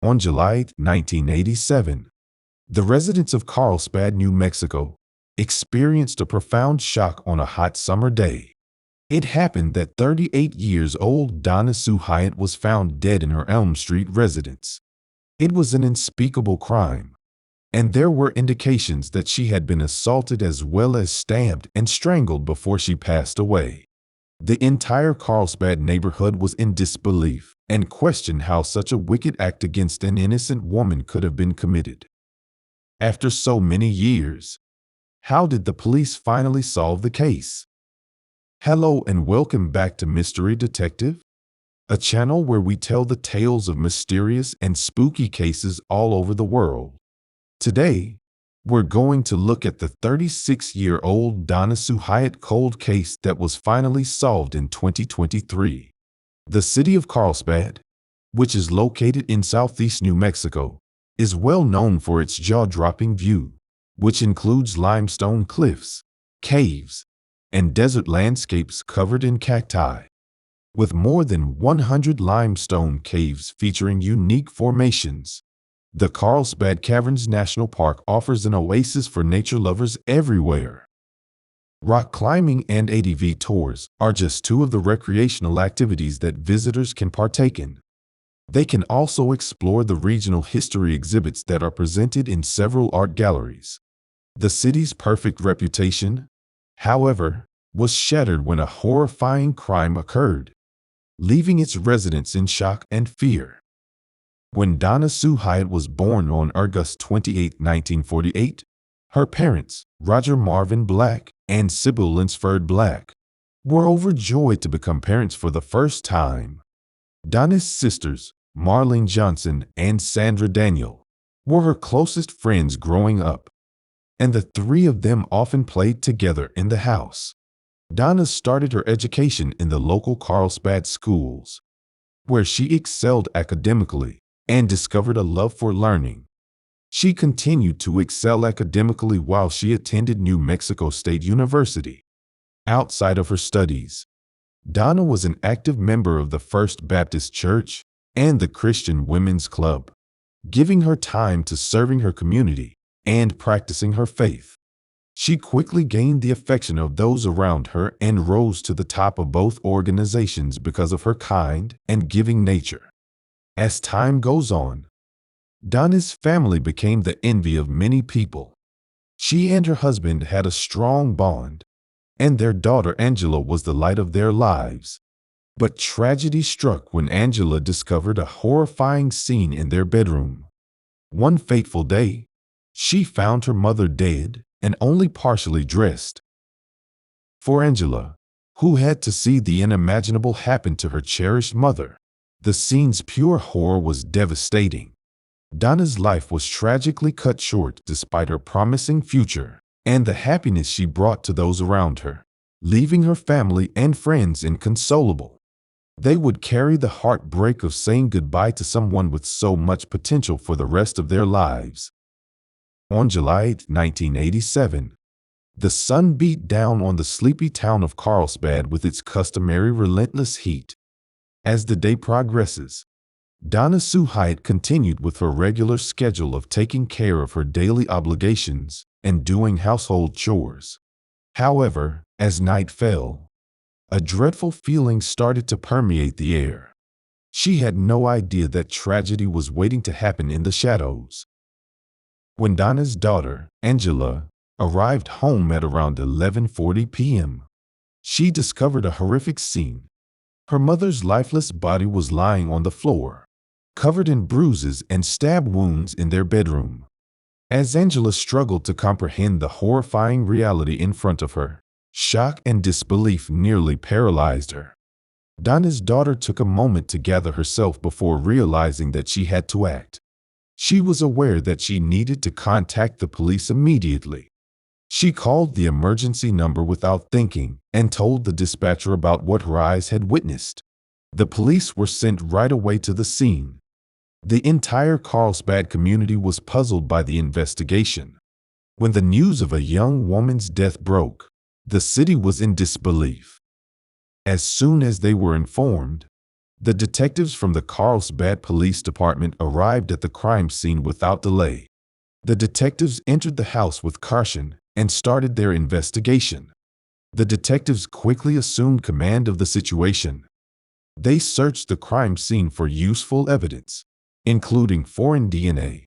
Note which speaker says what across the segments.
Speaker 1: On July 1987, the residents of Carlsbad, New Mexico, experienced a profound shock on a hot summer day. It happened that 38 years old Donna Sue Hyatt was found dead in her Elm Street residence. It was an unspeakable crime, and there were indications that she had been assaulted as well as stabbed and strangled before she passed away. The entire Carlsbad neighborhood was in disbelief and questioned how such a wicked act against an innocent woman could have been committed. After so many years, how did the police finally solve the case? Hello and welcome back to Mystery Detective, a channel where we tell the tales of mysterious and spooky cases all over the world. Today, we're going to look at the 36-year-old Donna Sue Hyatt cold case that was finally solved in 2023. The city of Carlsbad, which is located in southeast New Mexico, is well known for its jaw-dropping view, which includes limestone cliffs, caves, and desert landscapes covered in cacti. With more than 100 limestone caves featuring unique formations, the Carlsbad Caverns National Park offers an oasis for nature lovers everywhere. Rock climbing and ATV tours are just two of the recreational activities that visitors can partake in. They can also explore the regional history exhibits that are presented in several art galleries. The city's perfect reputation, however, was shattered when a horrifying crime occurred, leaving its residents in shock and fear. When Donna Sue Hyatt was born on August 28, 1948, her parents, Roger Marvin Black and Sybil Linsford Black, were overjoyed to become parents for the first time. Donna's sisters, Marlene Johnson and Sandra Daniel, were her closest friends growing up, and the three of them often played together in the house. Donna started her education in the local Carlsbad schools, where she excelled academically and discovered a love for learning. She continued to excel academically while she attended New Mexico State University. Outside of her studies, Donna was an active member of the First Baptist Church and the Christian Women's Club, giving her time to serving her community and practicing her faith. She quickly gained the affection of those around her and rose to the top of both organizations because of her kind and giving nature. As time goes on, Donna's family became the envy of many people. She and her husband had a strong bond, and their daughter Angela was the light of their lives. But tragedy struck when Angela discovered a horrifying scene in their bedroom. One fateful day, she found her mother dead and only partially dressed. For Angela, who had to see the unimaginable happen to her cherished mother, the scene's pure horror was devastating. Donna's life was tragically cut short despite her promising future and the happiness she brought to those around her, leaving her family and friends inconsolable. They would carry the heartbreak of saying goodbye to someone with so much potential for the rest of their lives. On July 8, 1987, the sun beat down on the sleepy town of Carlsbad with its customary relentless heat. As the day progresses, Donna Sue Hyatt continued with her regular schedule of taking care of her daily obligations and doing household chores. However, as night fell, a dreadful feeling started to permeate the air. She had no idea that tragedy was waiting to happen in the shadows. When Donna's daughter, Angela, arrived home at around 11:40 p.m., she discovered a horrific scene. Her mother's lifeless body was lying on the floor, covered in bruises and stab wounds in their bedroom. As Angela struggled to comprehend the horrifying reality in front of her, shock and disbelief nearly paralyzed her. Donna's daughter took a moment to gather herself before realizing that she had to act. She was aware that she needed to contact the police immediately. She called the emergency number without thinking and told the dispatcher about what her eyes had witnessed. The police were sent right away to the scene. The entire Carlsbad community was puzzled by the investigation. When the news of a young woman's death broke, the city was in disbelief. As soon as they were informed, The detectives from the Carlsbad Police Department arrived at the crime scene without delay. The detectives entered the house with caution and started their investigation. The detectives quickly assumed command of the situation. They searched the crime scene for useful evidence, including foreign DNA,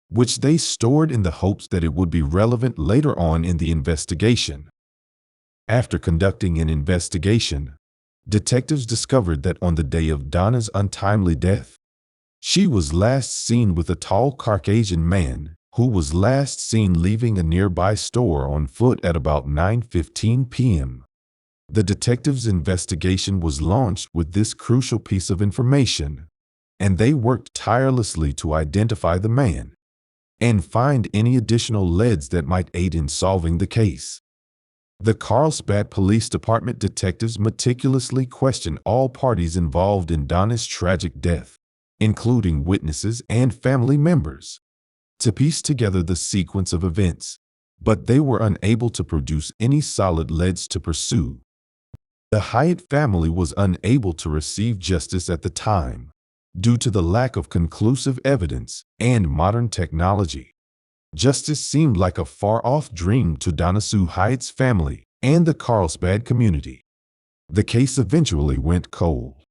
Speaker 1: which they stored in the hopes that it would be relevant later on in the investigation. After conducting an investigation, detectives discovered that on the day of Donna's untimely death, she was last seen with a tall Caucasian man who was last seen leaving a nearby store on foot at about 9:15 p.m. The detectives' investigation was launched with this crucial piece of information, and they worked tirelessly to identify the man and find any additional leads that might aid in solving the case. The Carlsbad Police Department detectives meticulously questioned all parties involved in Donna's tragic death, including witnesses and family members, to piece together the sequence of events, but they were unable to produce any solid leads to pursue. The Hyatt family was unable to receive justice at the time due to the lack of conclusive evidence and modern technology. Justice seemed like a far-off dream to Donna Sue Hyatt's family and the Carlsbad community. The case eventually went cold.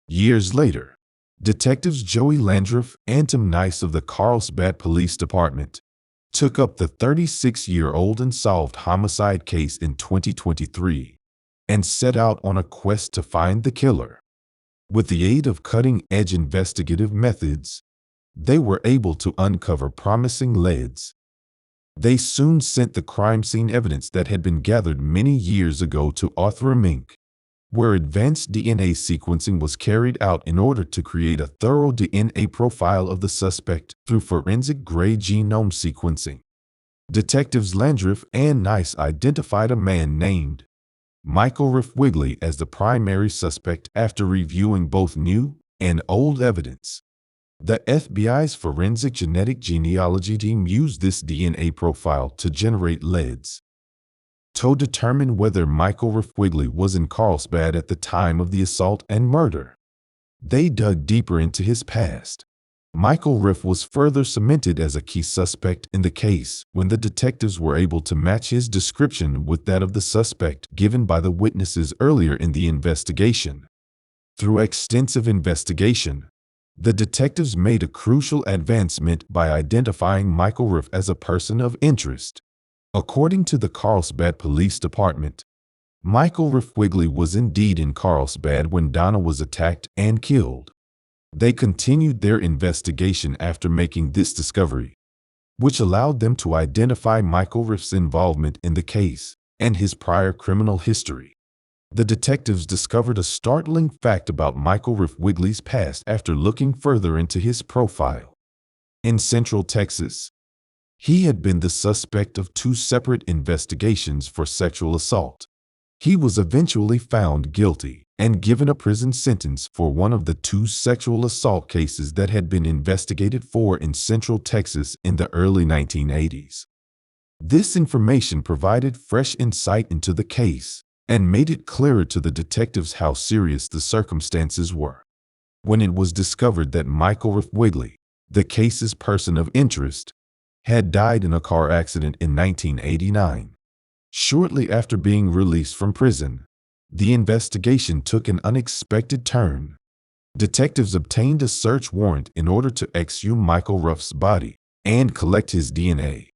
Speaker 1: Years later, detectives Joey Landreth and Tim Nice of the Carlsbad Police Department took up the 36-year-old unsolved homicide case in 2023 and set out on a quest to find the killer. With the aid of cutting-edge investigative methods, they were able to uncover promising leads. They soon sent the crime scene evidence that had been gathered many years ago to Authram Inc., where advanced DNA sequencing was carried out in order to create a thorough DNA profile of the suspect through forensic-grade genome sequencing. Detectives Landreth and Nice identified a man named Michael Riff-Wigley as the primary suspect after reviewing both new and old evidence. The FBI's forensic genetic genealogy team used this DNA profile to generate leads to determine whether Michael Riff-Wigley was in Carlsbad at the time of the assault and murder. They dug deeper into his past. Michael Riff was further cemented as a key suspect in the case when the detectives were able to match his description with that of the suspect given by the witnesses earlier in the investigation. Through extensive investigation, the detectives made a crucial advancement by identifying Michael Riff as a person of interest. According to the Carlsbad Police Department, Michael Riff-Wigley was indeed in Carlsbad when Donna was attacked and killed. They continued their investigation after making this discovery, which allowed them to identify Michael Riff's involvement in the case and his prior criminal history. The detectives discovered a startling fact about Michael Riff-Wigley's past after looking further into his profile. In Central Texas, he had been the suspect of 2 separate investigations for sexual assault. He was eventually found guilty and given a prison sentence for one of the 2 sexual assault cases that had been investigated for in Central Texas in the early 1980s. This information provided fresh insight into the case and made it clearer to the detectives how serious the circumstances were. When it was discovered that Michael Riff-Wigley, the case's person of interest, had died in a car accident in 1989. Shortly after being released from prison, the investigation took an unexpected turn. Detectives obtained a search warrant in order to exhume Michael Riff's body and collect his DNA.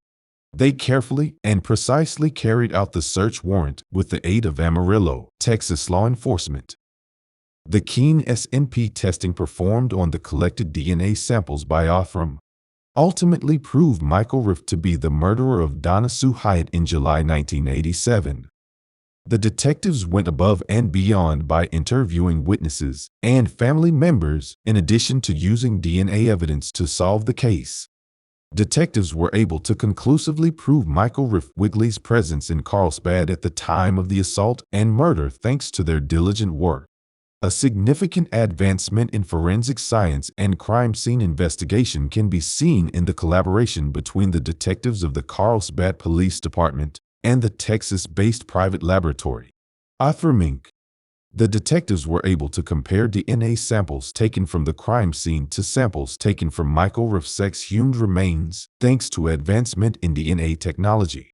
Speaker 1: They carefully and precisely carried out the search warrant with the aid of Amarillo, Texas law enforcement. The keen SNP testing performed on the collected DNA samples by Authram ultimately proved Michael Riff to be the murderer of Donna Sue Hyatt in July 1987. The detectives went above and beyond by interviewing witnesses and family members in addition to using DNA evidence to solve the case. Detectives were able to conclusively prove Michael Riff-Wigley's presence in Carlsbad at the time of the assault and murder thanks to their diligent work. A significant advancement in forensic science and crime scene investigation can be seen in the collaboration between the detectives of the Carlsbad Police Department and the Texas-based private laboratory, Authram Inc. The detectives were able to compare DNA samples taken from the crime scene to samples taken from Michael Riff's exhumed remains, thanks to advancement in DNA technology.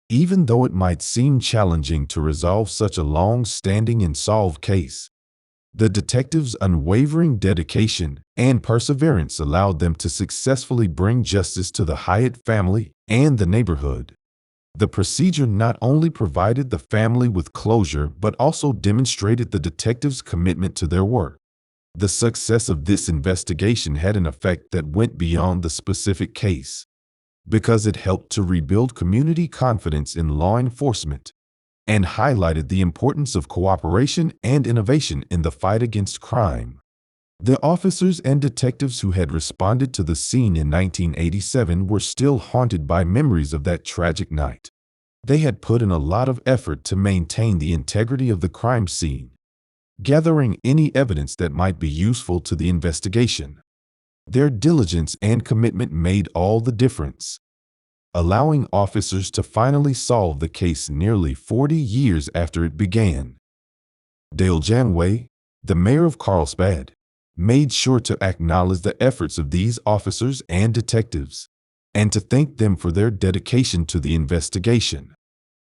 Speaker 1: Even though it might seem challenging to resolve such a long-standing unsolved case, the detectives' unwavering dedication and perseverance allowed them to successfully bring justice to the Hyatt family and the neighborhood. The procedure not only provided the family with closure but also demonstrated the detectives' commitment to their work. The success of this investigation had an effect that went beyond the specific case, because it helped to rebuild community confidence in law enforcement and highlighted the importance of cooperation and innovation in the fight against crime. The officers and detectives who had responded to the scene in 1987 were still haunted by memories of that tragic night. They had put in a lot of effort to maintain the integrity of the crime scene, gathering any evidence that might be useful to the investigation. Their diligence and commitment made all the difference, allowing officers to finally solve the case nearly 40 years after it began. Dale Janway, the mayor of Carlsbad, made sure to acknowledge the efforts of these officers and detectives, and to thank them for their dedication to the investigation.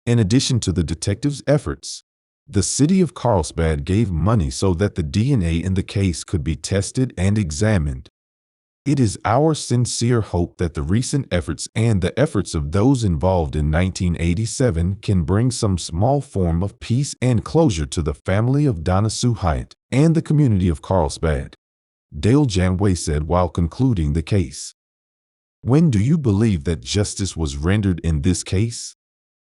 Speaker 1: In addition to the detectives' efforts, the city of Carlsbad gave money so that the DNA in the case could be tested and examined. It is our sincere hope that the recent efforts and the efforts of those involved in 1987 can bring some small form of peace and closure to the family of Donna Sue Hyatt and the community of Carlsbad, Dale Janway said while concluding the case. When do you believe that justice was rendered in this case?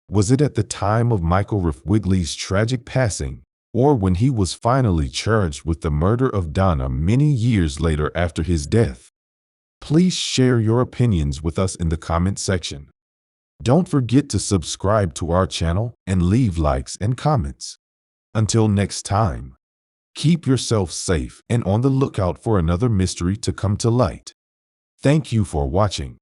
Speaker 1: Was it at the time of Michael Riff Wigley's tragic passing, or when he was finally charged with the murder of Donna many years later after his death? Please share your opinions with us in the comment section. Don't forget to subscribe to our channel and leave likes and comments. Until next time, keep yourself safe and on the lookout for another mystery to come to light. Thank you for watching.